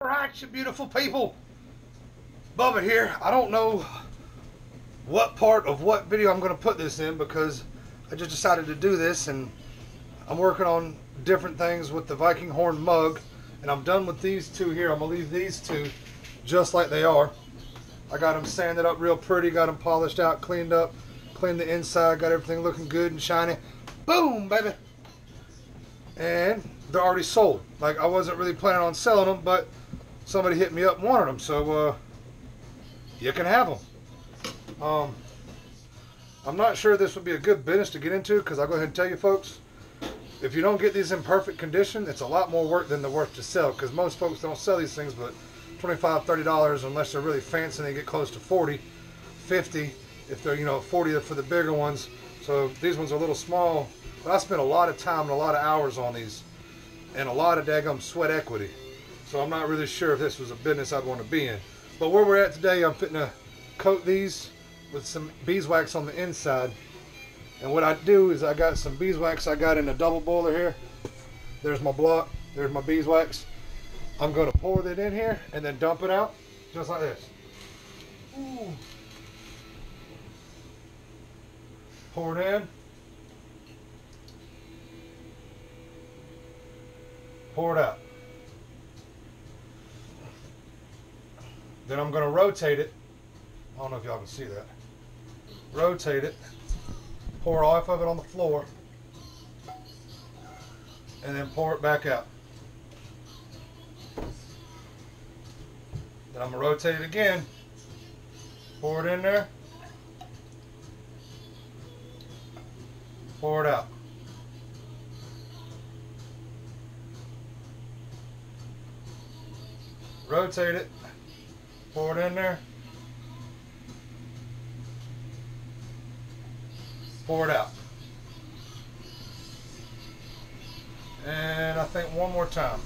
Alright, you beautiful people. Bubba here. I don't know what part of what video I'm going to put this in because I just decided to do this, and I'm working on different things with the Viking horn mug, and I'm done with these two here. I'm going to leave these two just like they are. I got them sanded up real pretty, got them polished out, cleaned up, cleaned the inside, got everything looking good and shiny. Boom, baby. And they're already sold. Like, I wasn't really planning on selling them, but somebody hit me up and wanted them, so you can have them. I'm not sure this would be a good business to get into, because I'll go ahead and tell you folks, if you don't get these in perfect condition, it's a lot more work than they're worth to sell, because most folks don't sell these things but $25, $30 unless they're really fancy and they get close to 40, 50 if they're, you know, 40 for the bigger ones. So these ones are a little small, but I spent a lot of time and a lot of hours on these and a lot of daggum sweat equity. So I'm not really sure if this was a business I'd want to be in. But where we're at today, I'm fitting to coat these with some beeswax on the inside. And what I do is I got some beeswax I got in a double boiler here. There's my block, there's my beeswax. I'm going to pour that in here and then dump it out just like this. Ooh. Pour it in. Pour it out. Then I'm going to rotate it. I don't know if y'all can see that. Rotate it. Pour off of it on the floor. And then pour it back out. Then I'm going to rotate it again. Pour it in there. Pour it out. Rotate it. Pour it in there. Pour it out. And I think one more time.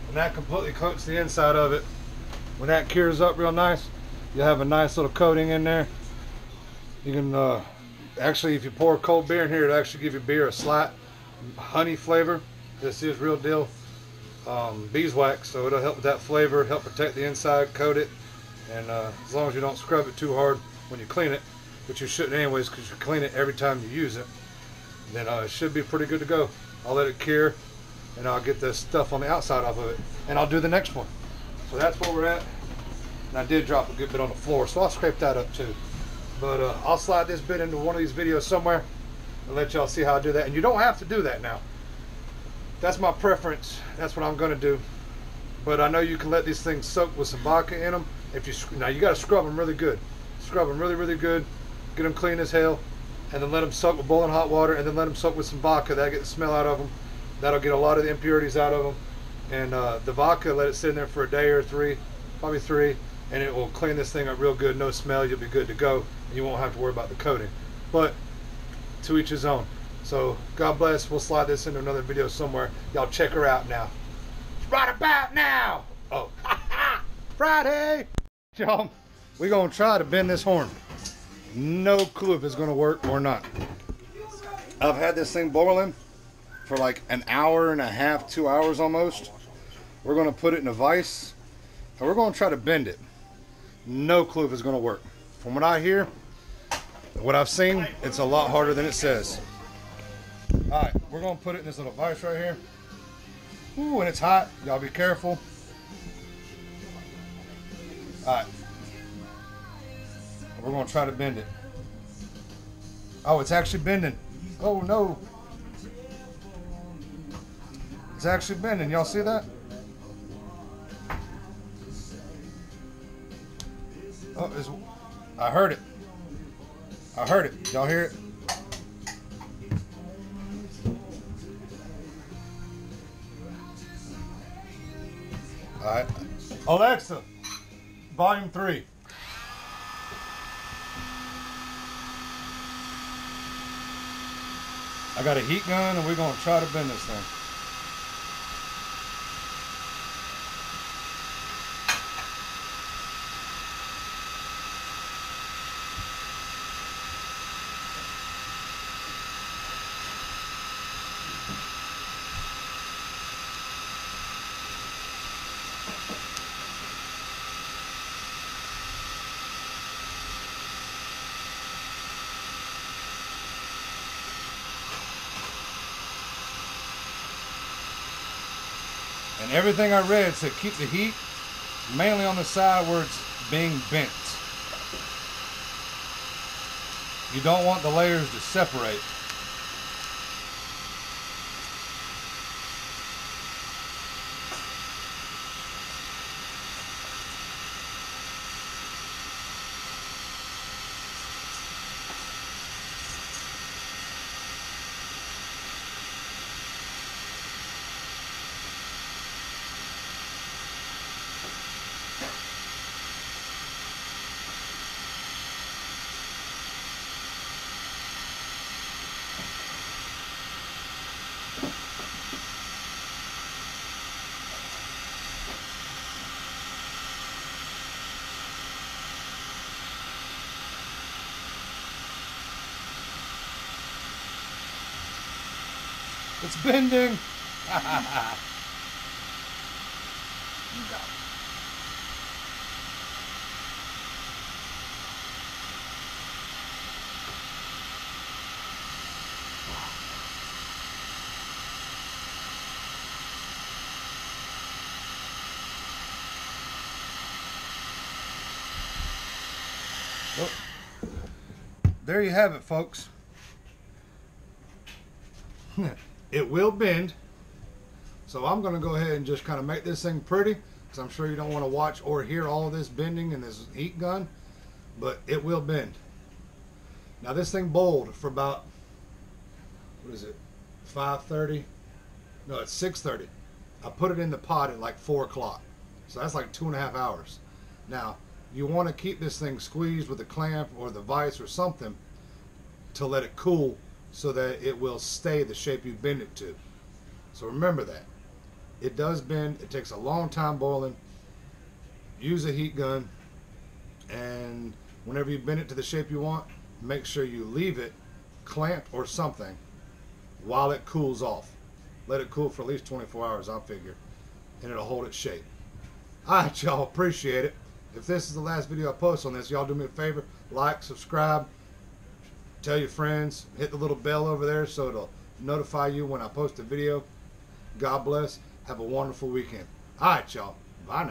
And that completely coats the inside of it. When that cures up real nice, you'll have a nice little coating in there. You can actually, if you pour cold beer in here, it'll actually give your beer a slight honey flavor. This is real deal beeswax, so it'll help with that flavor, help protect the inside, coat it, and as long as you don't scrub it too hard when you clean it, which you shouldn't anyways, because you clean it every time you use it, then it should be pretty good to go. I'll let it cure, and I'll get the stuff on the outside off of it, and I'll do the next one. So that's where we're at. And I did drop a good bit on the floor, so I'll scrape that up too. But I'll slide this bit into one of these videos somewhere and let y'all see how I do that. And you don't have to do that now. That's my preference. That's what I'm going to do. But I know you can let these things soak with some vodka in them. If you now you got to scrub them really good. Scrub them really, really good. Get them clean as hell, and then let them soak with boiling hot water, and then let them soak with some vodka. That'll get the smell out of them. That'll get a lot of the impurities out of them. And the vodka, let it sit in there for a day or three, probably three, and it will clean this thing up real good. No smell. You'll be good to go. And you won't have to worry about the coating. But to each his own. So God bless. We'll slide this into another video somewhere. Y'all check her out now. Right about now. Oh, Friday. Y'all, we're going to try to bend this horn. No clue if it's going to work or not. I've had this thing boiling for like an hour and a half, 2 hours almost. We're going to put it in a vise and we're going to try to bend it. No clue if it's going to work. From what I hear, what I've seen, it's a lot harder than it says. Alright, we're going to put it in this little vise right here. Ooh, and it's hot. Y'all be careful. Alright. We're going to try to bend it. Oh, it's actually bending. Oh, no. It's actually bending. Y'all see that? Oh, I heard it. I heard it. Y'all hear it? Alright. Alexa, volume 3. I got a heat gun and we're going to try to bend this thing. And everything I read said keep the heat mainly on the side where it's being bent. You don't want the layers to separate. It's bending. Well, there you have it, folks. It will bend, so I'm going to go ahead and just kind of make this thing pretty, because I'm sure you don't want to watch or hear all of this bending in this heat gun, but it will bend. Now this thing boiled for about, what is it, 5:30? No, it's 6:30. I put it in the pot at like 4 o'clock, so that's like 2.5 hours. Now you want to keep this thing squeezed with a clamp or the vise or something to let it cool, so that it will stay the shape you bend it to. So remember that. It does bend. It takes a long time boiling. Use a heat gun, and whenever you bend it to the shape you want, make sure you leave it clamped or something while it cools off. Let it cool for at least 24 hours, I'll figure, and it'll hold its shape. Alright, y'all, appreciate it. If this is the last video I post on this, y'all do me a favor, like, subscribe, tell your friends, hit the little bell over there so it'll notify you when I post a video. God bless. Have a wonderful weekend. All right, y'all.